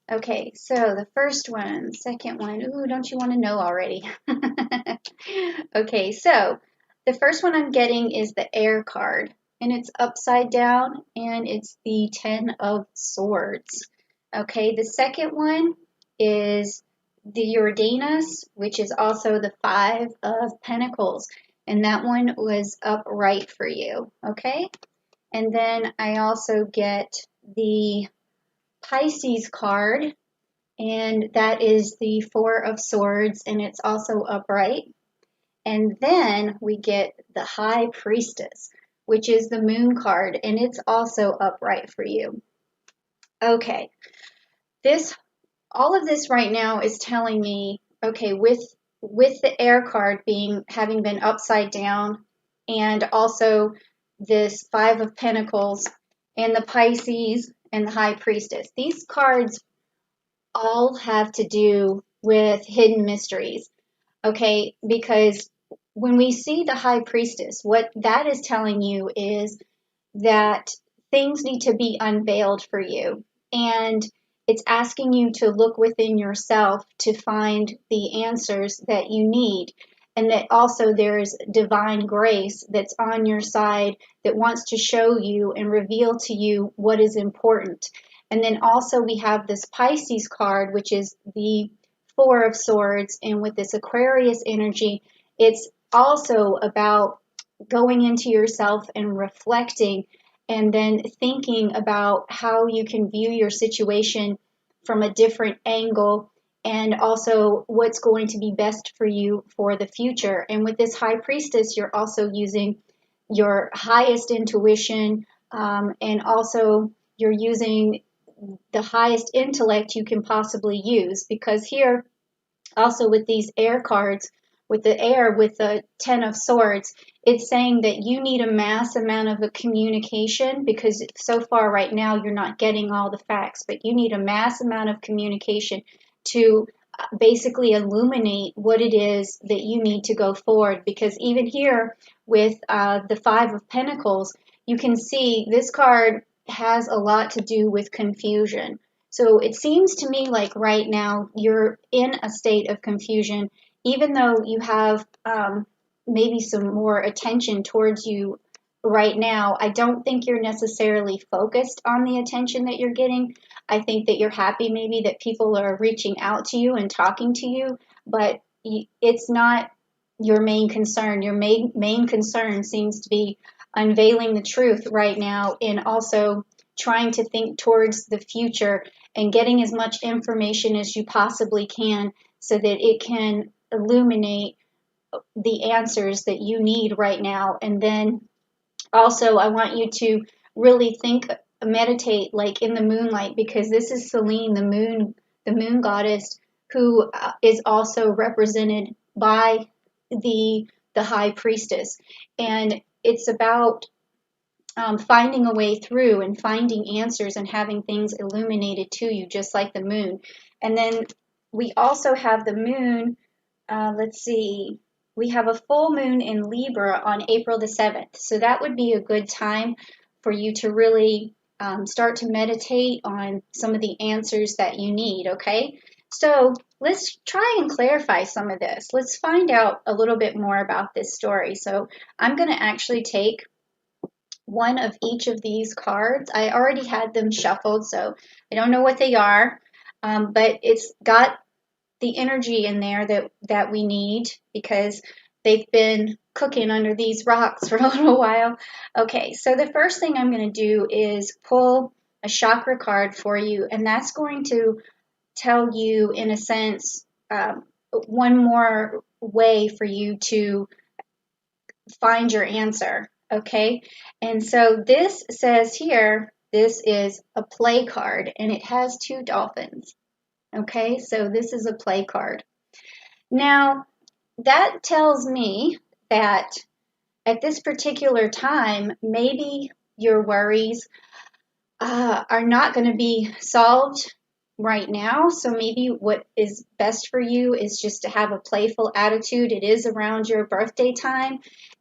Okay, so the first one, second one, ooh, don't you want to know already? Okay, so the first one I'm getting is the air card, and it's upside down, and it's the Ten of Swords. Okay, the second one is the Uranus, which is also the Five of Pentacles, and that one was upright for you. Okay, and then I also get the Pisces card, and that is the Four of Swords, and it's also upright. And then we get the High Priestess, which is the Moon card, and it's also upright for you. Okay, this all of this right now is telling me, okay, with the air card being having been upside down, and also this Five of Pentacles and the Pisces and the High Priestess. These cards all have to do with hidden mysteries, okay? Because when we see the High Priestess, what that is telling you is that things need to be unveiled for you. And it's asking you to look within yourself to find the answers that you need. And that also there's divine grace that's on your side that wants to show you and reveal to you what is important. And then also we have this Pisces card, which is the Four of Swords. And with this Aquarius energy, it's also about going into yourself and reflecting, and then thinking about how you can view your situation from a different angle, and also what's going to be best for you for the future. And with this High Priestess, you're also using your highest intuition, and also you're using the highest intellect you can possibly use, because here also with these air cards, with the air, with the Ten of Swords, it's saying that you need a mass amount of a communication, because so far right now you're not getting all the facts, but you need a mass amount of communication to basically illuminate what it is that you need to go forward. Because even here with the Five of Pentacles, you can see this card has a lot to do with confusion. So it seems to me like right now you're in a state of confusion, even though you have maybe some more attention towards you right now. I don't think you're necessarily focused on the attention that you're getting. I think that you're happy maybe that people are reaching out to you and talking to you, but it's not your main concern. Your main concern seems to be unveiling the truth right now, and also trying to think towards the future and getting as much information as you possibly can so that it can illuminate the answers that you need right now. And then also, I want you to really think, meditate like in the moonlight, because this is Selene, the moon goddess, who is also represented by the high priestess. And it's about finding a way through and finding answers and having things illuminated to you, just like the moon. And then we also have the moon. Let's see. We have a full moon in Libra on April the 7th. So that would be a good time for you to really start to meditate on some of the answers that you need, okay? So let's try and clarify some of this. Let's find out a little bit more about this story. So I'm going to actually take one of each of these cards. I already had them shuffled, so I don't know what they are, but it's got the energy in there that we need, because they've been cooking under these rocks for a little while. Okay, so the first thing I'm going to do is pull a chakra card for you, and that's going to tell you, in a sense, one more way for you to find your answer. Okay, and so this says here, this is a play card, and it has two dolphins. Okay, so this is a play card. Now, that tells me that at this particular time, maybe your worries are not going to be solved right now. So maybe what is best for you is just to have a playful attitude. It is around your birthday time,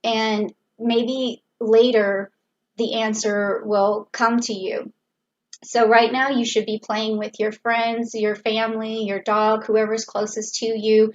and maybe later the answer will come to you. So right now you should be playing with your friends, your family, your dog, whoever's closest to you,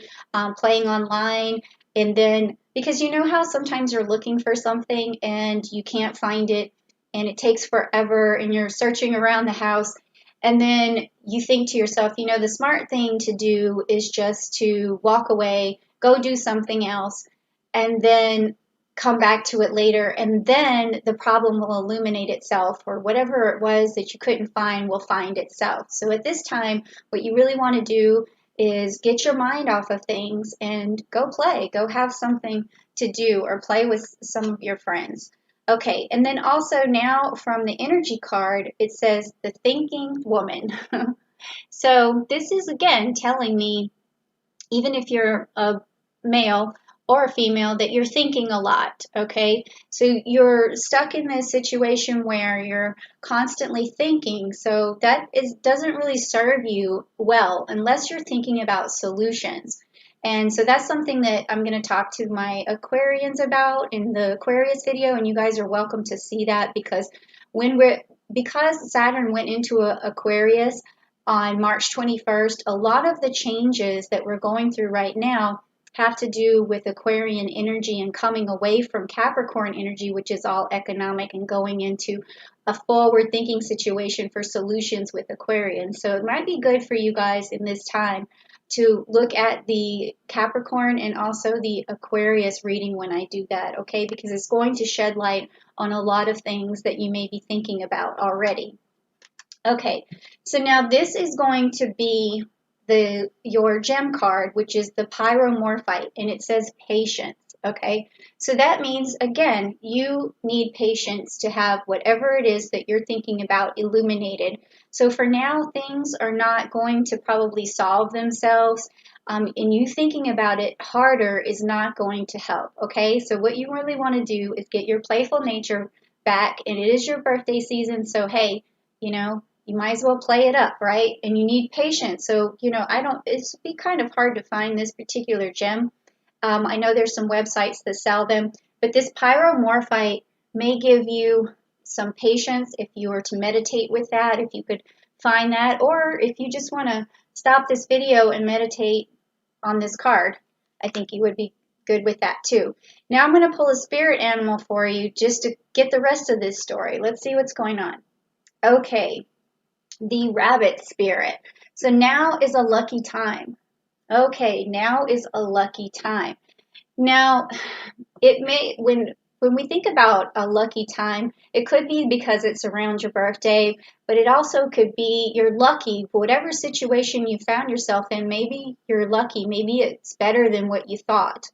playing online. And then, because you know how sometimes you're looking for something and you can't find it and it takes forever and you're searching around the house. And then you think to yourself, you know, the smart thing to do is just to walk away, go do something else, and then come back to it later, and then the problem will illuminate itself, or whatever it was that you couldn't find will find itself. So at this time, what you really want to do is get your mind off of things and go play, go have something to do, or play with some of your friends. Okay, and then also now from the energy card, it says the thinking woman. So this is again telling me, even if you're a male or a female, that you're thinking a lot, okay? So you're stuck in this situation where you're constantly thinking. So that doesn't really serve you well unless you're thinking about solutions. And so that's something that I'm going to talk to my Aquarians about in the Aquarius video, and you guys are welcome to see that, because because Saturn went into Aquarius on March 21st, a lot of the changes that we're going through right now have to do with Aquarian energy and coming away from Capricorn energy, which is all economic, and going into a forward thinking situation for solutions with Aquarian. So it might be good for you guys in this time to look at the Capricorn and also the Aquarius reading when I do that, okay? Because it's going to shed light on a lot of things that you may be thinking about already. Okay, so now this is going to be your gem card, which is the pyromorphite, and it says patience. Okay, so that means, again, you need patience to have whatever it is that you're thinking about illuminated. So for now, things are not going to probably solve themselves, and you thinking about it harder is not going to help. Okay, so what you really want to do is get your playful nature back, and it is your birthday season, so hey, you know, you might as well play it up, right? And you need patience. So, you know, it's be kind of hard to find this particular gem. I know there's some websites that sell them, but this pyromorphite may give you some patience if you were to meditate with that, if you could find that, or if you just want to stop this video and meditate on this card, I think you would be good with that too. Now I'm going to pull a spirit animal for you just to get the rest of this story. Let's see what's going on. Okay, the rabbit spirit. So now is a lucky time. Okay, now is a lucky time. Now, it may when we think about a lucky time, it could be because it's around your birthday, but it also could be you're lucky for whatever situation you found yourself in. Maybe you're lucky. Maybe it's better than what you thought.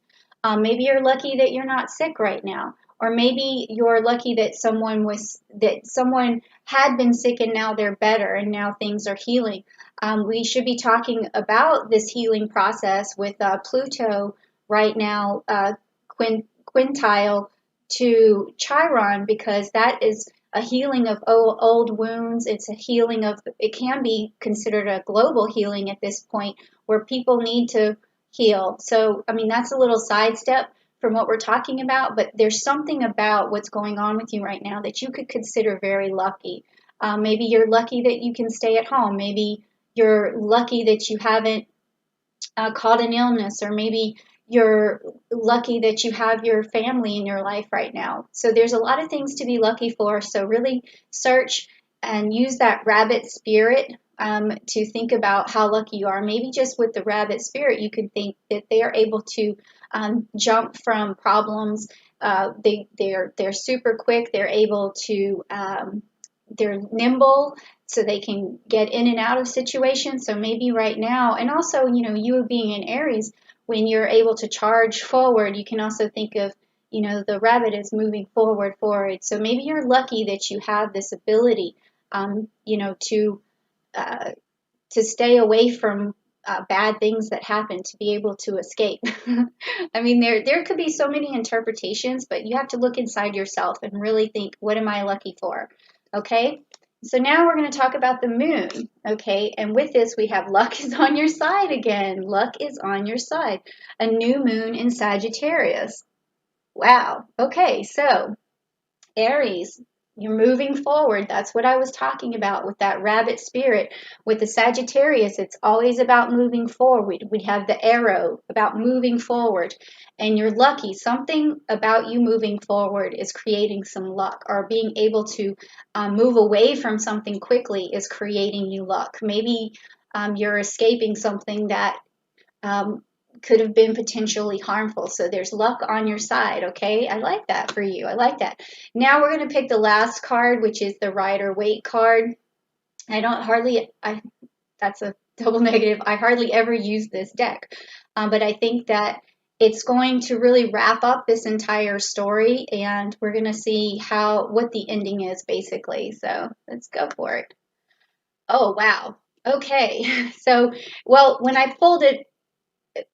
Maybe you're lucky that you're not sick right now, or maybe you're lucky that someone had been sick and now they're better and now things are healing. We should be talking about this healing process with Pluto right now, quintile to Chiron, because that is a healing of old wounds. It's a healing of, it can be considered a global healing at this point, where people need to heal. So, I mean, that's a little sidestep from what we're talking about, but there's something about what's going on with you right now that you could consider very lucky. Maybe you're lucky that you can stay at home. Maybe you're lucky that you haven't caught an illness, or maybe you're lucky that you have your family in your life right now. So there's a lot of things to be lucky for. So really search and use that rabbit spirit to think about how lucky you are. Maybe just with the rabbit spirit, you can think that they are able to jump from problems. They're super quick. They're able to they're nimble, so they can get in and out of situations. So maybe right now, and also, you know, you being in Aries, when you're able to charge forward, you can also think of, you know, the rabbit is moving forward. So maybe you're lucky that you have this ability, you know, to stay away from bad things that happen, to be able to escape. I mean, there could be so many interpretations, but you have to look inside yourself and really think, what am I lucky for? Okay, so now we're going to talk about the moon. Okay, and with this we have luck is on your side again. Luck is on your side. A new moon in Sagittarius. Wow. Okay, so Aries, You're moving forward. That's what I was talking about with that rabbit spirit. With the Sagittarius, it's always about moving forward. We have the arrow about moving forward. And you're lucky. Something about you moving forward is creating some luck, or being able to move away from something quickly is creating you luck. Maybe you're escaping something that um, could have been potentially harmful. So there's luck on your side, okay? I like that for you. I like that. Now we're going to pick the last card, which is the Rider Waite card. That's a double negative. I hardly ever use this deck, but I think that it's going to really wrap up this entire story, and we're going to see what the ending is basically. So let's go for it. Oh, wow. Okay. So, well, when I pulled it,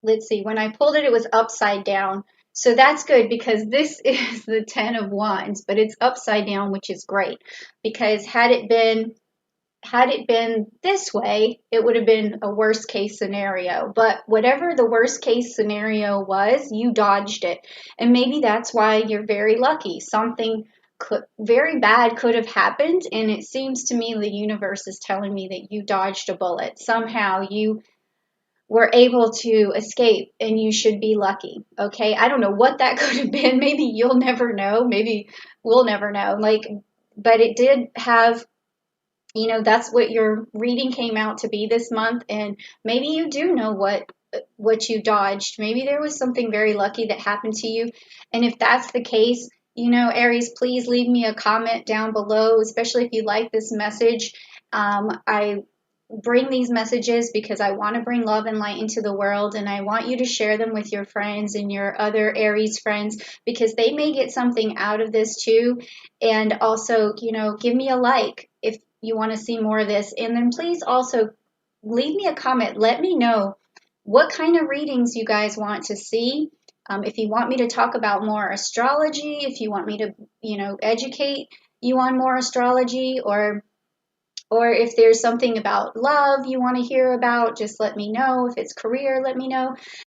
let's see, when I pulled it, it was upside down. So that's good because this is the 10 of Wands, but it's upside down, which is great because had it been this way, it would have been a worst case scenario. But whatever the worst case scenario was, you dodged it. And maybe that's why you're very lucky. Something very bad could have happened, and it seems to me the universe is telling me that you dodged a bullet. Somehow you were able to escape, and you should be lucky. Okay, I don't know what that could have been. Maybe you'll never know, maybe we'll never know, like, but it did have, that's what your reading came out to be this month. And maybe you do know what you dodged. Maybe there was something very lucky that happened to you. And if that's the case, Aries, please leave me a comment down below, especially if you like this message. I bring these messages because I want to bring love and light into the world, and I want you to share them with your friends and your other Aries friends because they may get something out of this too. And also, give me a like if you want to see more of this. And then please also leave me a comment. Let me know what kind of readings you guys want to see. If you want me to talk about more astrology, if you want me to, educate you on more astrology, or if there's something about love you want to hear about, just let me know. If it's career, let me know.